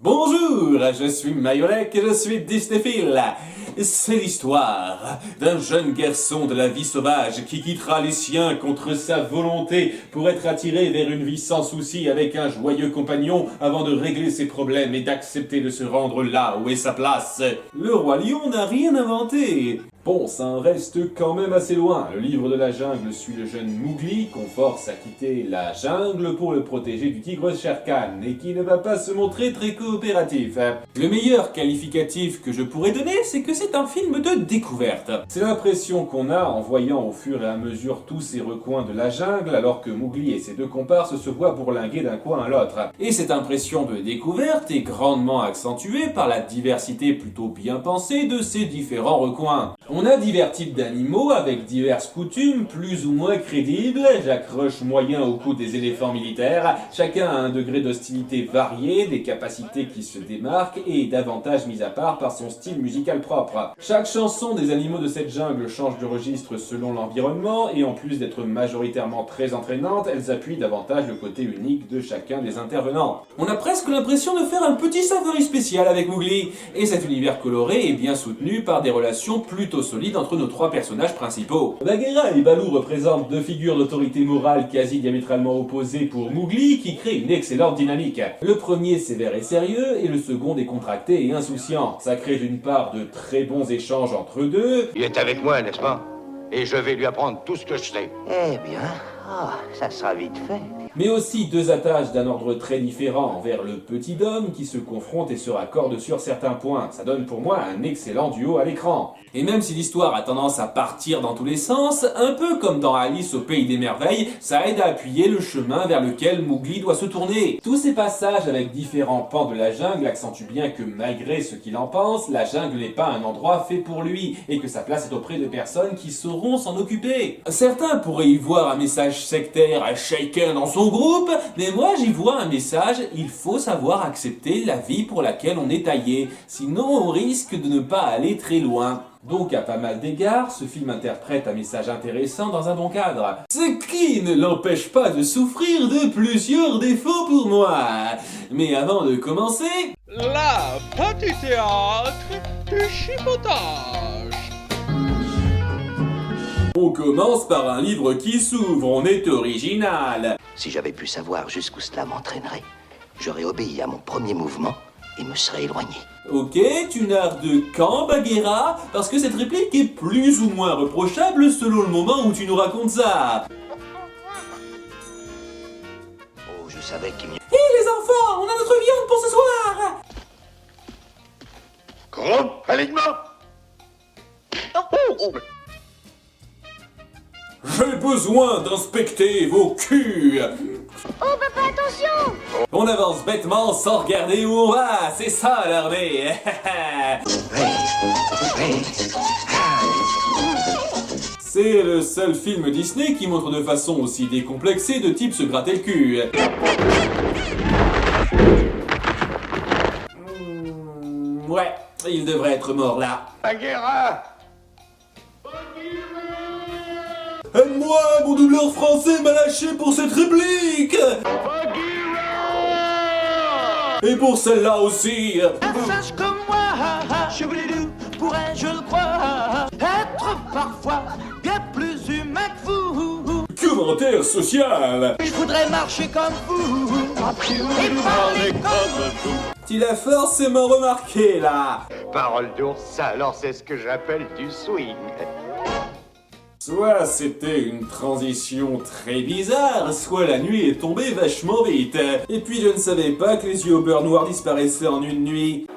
Bonjour, je suis Mayolek et je suis Disneyphile. C'est l'histoire d'un jeune garçon de la vie sauvage qui quittera les siens contre sa volonté pour être attiré vers une vie sans souci avec un joyeux compagnon avant de régler ses problèmes et d'accepter de se rendre là où est sa place. Le roi lion n'a rien inventé. Bon, ça en reste quand même assez loin. Le livre de la jungle suit le jeune Mowgli qu'on force à quitter la jungle pour le protéger du tigre Shere Khan et qui ne va pas se montrer très coopératif. Le meilleur qualificatif que je pourrais donner, c'est que c'est un film de découverte. C'est l'impression qu'on a en voyant au fur et à mesure tous ces recoins de la jungle alors que Mowgli et ses deux comparses se voient bourlinguer d'un coin à l'autre. Et cette impression de découverte est grandement accentuée par la diversité plutôt bien pensée de ces différents recoins. On a divers types d'animaux avec diverses coutumes plus ou moins crédibles, j'accroche moyen au cou des éléphants militaires, chacun a un degré d'hostilité varié, des capacités qui se démarquent et d'avantages mis à part par son style musical propre. Chaque chanson des animaux de cette jungle change de registre selon l'environnement et en plus d'être majoritairement très entraînantes, elles appuient davantage le côté unique de chacun des intervenants. On a presque l'impression de faire un petit safari spécial avec Mowgli, et cet univers coloré est bien soutenu par des relations plutôt solide entre nos trois personnages principaux. Bagheera et Baloo représentent deux figures d'autorité morale quasi diamétralement opposées pour Mowgli qui créent une excellente dynamique. Le premier sévère et sérieux et le second décontracté et insouciant. Ça crée d'une part de très bons échanges entre eux deux. Il est avec moi, n'est-ce pas? Et je vais lui apprendre tout ce que je sais. Eh bien, ça sera vite fait. Mais aussi deux attaches d'un ordre très différent envers le petit homme qui se confrontent et se raccordent sur certains points. Ça donne pour moi un excellent duo à l'écran. Et même si l'histoire a tendance à partir dans tous les sens, un peu comme dans Alice au Pays des Merveilles, ça aide à appuyer le chemin vers lequel Mowgli doit se tourner. Tous ces passages avec différents pans de la jungle accentuent bien que malgré ce qu'il en pense, la jungle n'est pas un endroit fait pour lui et que sa place est auprès de personnes qui sauront s'en occuper. Certains pourraient y voir un message sectaire à chacun dans son groupe, mais moi j'y vois un message, il faut savoir accepter la vie pour laquelle on est taillé, sinon on risque de ne pas aller très loin. Donc à pas mal d'égards, ce film interprète un message intéressant dans un bon cadre. Ce qui ne l'empêche pas de souffrir de plusieurs défauts pour moi. Mais avant de commencer... La Petit Théâtre du Chipotage. On commence par un livre qui s'ouvre, on est original. Si j'avais pu savoir jusqu'où cela m'entraînerait, j'aurais obéi à mon premier mouvement et me serais éloigné. Ok, tu narres de quand, Bagheera? Parce que cette réplique est plus ou moins reprochable selon le moment où tu nous racontes ça. Oh, je savais qu'il m'y... Hé les enfants, on a notre viande pour ce soir! Groupe, alignement! J'ai besoin d'inspecter vos culs. Oh papa, attention! On avance bêtement sans regarder où on va, c'est ça l'armée. C'est le seul film Disney qui montre de façon aussi décomplexée de type se gratter le cul. Ouais, il devrait être mort là. Bagheera! Aide-moi, mon doubleur français m'a lâché pour cette réplique. Et pour celle-là aussi. Un sage comme moi, Chouboulidou, pourrais, je le crois, être parfois bien plus humain que vous. Commentaire social. Je voudrais marcher comme vous et parler comme vous. Tu l'as forcément remarqué là. Parole d'ours, ça alors c'est ce que j'appelle du swing. Soit c'était une transition très bizarre, soit la nuit est tombée vachement vite. Et puis je ne savais pas que les yeux au beurre noir disparaissaient en une nuit.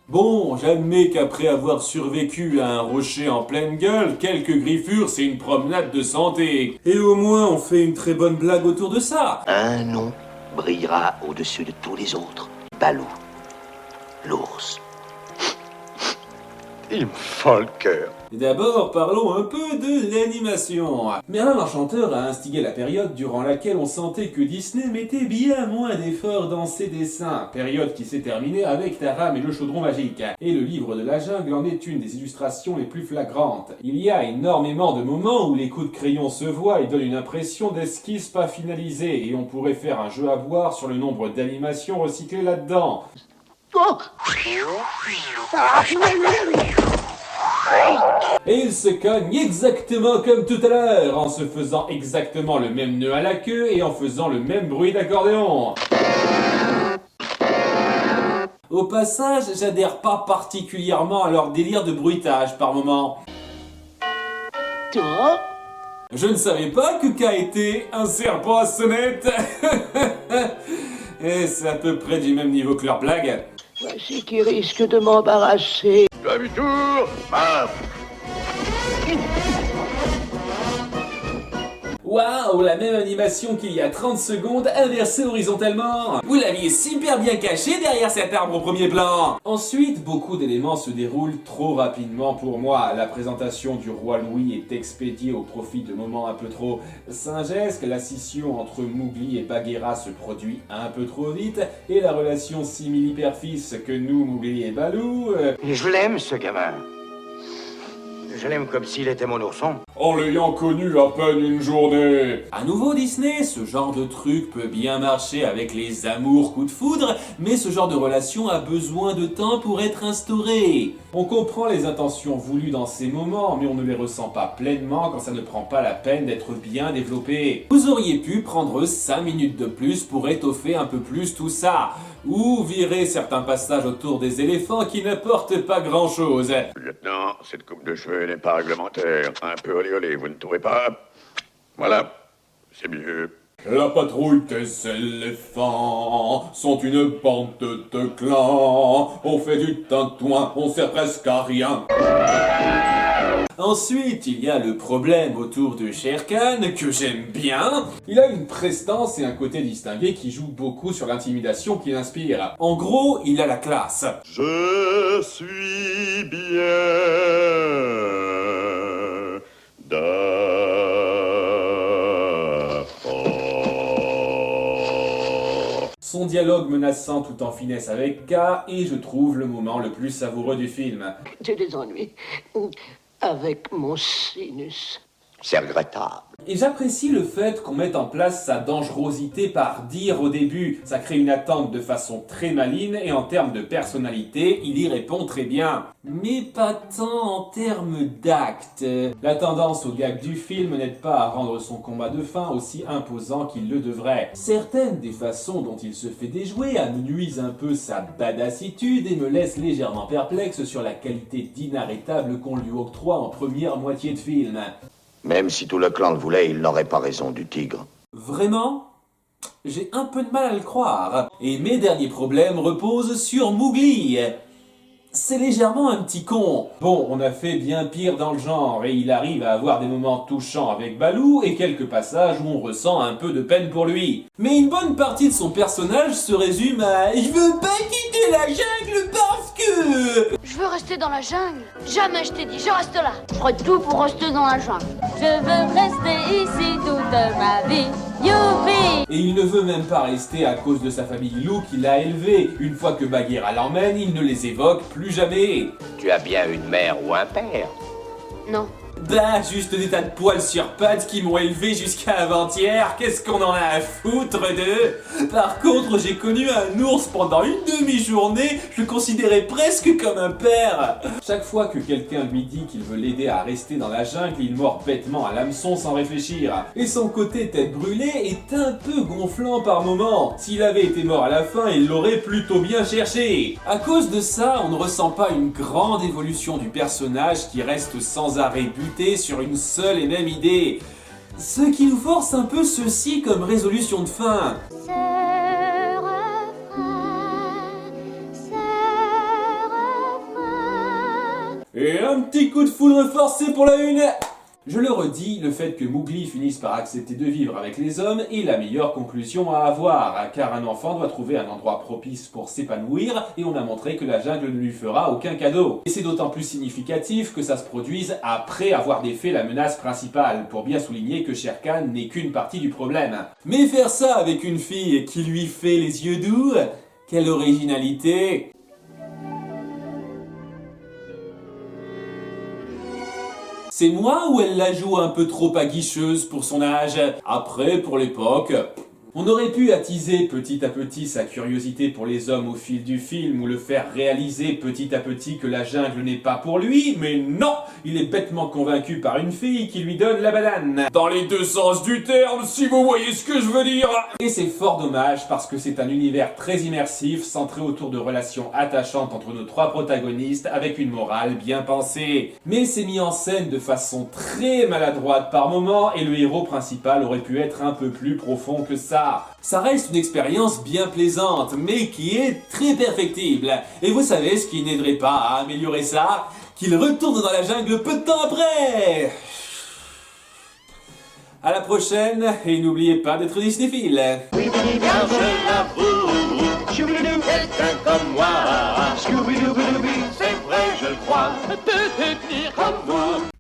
Bon, j'admets qu'après avoir survécu à un rocher en pleine gueule, quelques griffures, c'est une promenade de santé. Et au moins, on fait une très bonne blague autour de ça. Un nom brillera au-dessus de tous les autres. Baloo, l'ours. Il me fend le cœur. D'abord, parlons un peu de l'animation. Merlin l'Enchanteur a instigé la période durant laquelle on sentait que Disney mettait bien moins d'efforts dans ses dessins, période qui s'est terminée avec Taram et le chaudron magique. Et le livre de la jungle en est une des illustrations les plus flagrantes. Il y a énormément de moments où les coups de crayon se voient et donnent une impression d'esquisse pas finalisée, et on pourrait faire un jeu à boire sur le nombre d'animations recyclées là-dedans. Et il se cogne exactement comme tout à l'heure, en se faisant exactement le même nœud à la queue et en faisant le même bruit d'accordéon. Au passage, j'adhère pas particulièrement à leur délire de bruitage par moment. Toi? Je ne savais pas que K était un serpent à sonnette. Et c'est à peu près du même niveau que leur blague. Voici qui risque de m'embarrasser. Demi-tour, paf. Waouh, la même animation qu'il y a 30 secondes, inversée horizontalement. Vous l'aviez super bien caché derrière cet arbre au premier plan. Ensuite, beaucoup d'éléments se déroulent trop rapidement pour moi. La présentation du roi Louis est expédiée au profit de moments un peu trop singesques. La scission entre Mowgli et Bagheera se produit un peu trop vite. Et la relation simili-père-fils que nous, Mowgli et Baloo... Je l'aime, ce gamin. Je l'aime comme s'il était mon ourson. En l'ayant connu à peine une journée. À nouveau Disney, ce genre de truc peut bien marcher avec les amours coups de foudre, mais ce genre de relation a besoin de temps pour être instauré. On comprend les intentions voulues dans ces moments, mais on ne les ressent pas pleinement quand ça ne prend pas la peine d'être bien développé. Vous auriez pu prendre 5 minutes de plus pour étoffer un peu plus tout ça, ou virer certains passages autour des éléphants qui n'apportent pas grand chose. Lieutenant, cette coupe de cheveux n'est pas réglementaire. Un peu olé olé, vous ne trouvez pas? Voilà, c'est mieux. La patrouille des éléphants sont une bande de clans. On fait du tintouin, on sert presque à rien. Ensuite, il y a le problème autour de Shere Khan, que j'aime bien. Il a une prestance et un côté distingué qui joue beaucoup sur l'intimidation qu'il inspire. En gros, il a la classe. Je suis bien d'accord. Son dialogue menaçant tout en finesse avec K est, je trouve, le moment le plus savoureux du film. J'ai des ennuis avec mon sinus. C'est regrettable. Et j'apprécie le fait qu'on mette en place sa dangerosité par dire au début. Ça crée une attente de façon très maligne et en termes de personnalité, il y répond très bien. Mais pas tant en termes d'actes. La tendance au gag du film n'aide pas à rendre son combat de fin aussi imposant qu'il le devrait. Certaines des façons dont il se fait déjouer amenuisent un peu sa badassitude et me laissent légèrement perplexe sur la qualité d'inarrêtable qu'on lui octroie en première moitié de film. Même si tout le clan le voulait, il n'aurait pas raison du tigre. Vraiment ? J'ai un peu de mal à le croire. Et mes derniers problèmes reposent sur Mowgli. C'est légèrement un petit con. Bon, on a fait bien pire dans le genre, et il arrive à avoir des moments touchants avec Baloo, et quelques passages où on ressent un peu de peine pour lui. Mais une bonne partie de son personnage se résume à « Je veux pas quitter la jungle parce que... » Je veux rester dans la jungle. Jamais je t'ai dit, je reste là. Je ferai tout pour rester dans la jungle. Je veux rester ici toute ma vie. Youpi! Et il ne veut même pas rester à cause de sa famille loup qui l'a élevé. Une fois que Bagheera l'emmène, il ne les évoque plus jamais. Tu as bien une mère ou un père? Non. Bah, juste des tas de poils sur pattes qui m'ont élevé jusqu'à avant-hier, qu'est-ce qu'on en a à foutre d'eux? Par contre, j'ai connu un ours pendant une demi-journée, je le considérais presque comme un père. Chaque fois que quelqu'un lui dit qu'il veut l'aider à rester dans la jungle, il mord bêtement à l'hameçon sans réfléchir. Et son côté tête brûlée est un peu gonflant par moments. S'il avait été mort à la fin, il l'aurait plutôt bien cherché. À cause de ça, on ne ressent pas une grande évolution du personnage qui reste sans arrêt buté sur une seule et même idée. Ce qui nous force un peu ceci comme résolution de fin. Et un petit coup de foudre forcé pour la une. Je le redis, le fait que Mowgli finisse par accepter de vivre avec les hommes est la meilleure conclusion à avoir, car un enfant doit trouver un endroit propice pour s'épanouir, et on a montré que la jungle ne lui fera aucun cadeau. Et c'est d'autant plus significatif que ça se produise après avoir défait la menace principale, pour bien souligner que Shere Khan n'est qu'une partie du problème. Mais faire ça avec une fille qui lui fait les yeux doux, quelle originalité! C'est moi ou elle la joue un peu trop aguicheuse pour son âge? Après, pour l'époque... On aurait pu attiser petit à petit sa curiosité pour les hommes au fil du film ou le faire réaliser petit à petit que la jungle n'est pas pour lui, mais non! Il est bêtement convaincu par une fille qui lui donne la banane. Dans les deux sens du terme, si vous voyez ce que je veux dire! Et c'est fort dommage parce que c'est un univers très immersif, centré autour de relations attachantes entre nos trois protagonistes avec une morale bien pensée. Mais c'est mis en scène de façon très maladroite par moments et le héros principal aurait pu être un peu plus profond que ça. Ça reste une expérience bien plaisante, mais qui est très perfectible. Et vous savez ce qui n'aiderait pas à améliorer ça? Qu'il retourne dans la jungle peu de temps après. À la prochaine, et n'oubliez pas d'être Disneyphile. Oui, bien, je l'avoue. Choubidoudou, quelqu'un comme moi. Scooby-Doo, c'est vrai, je le crois. Peut devenir comme vous.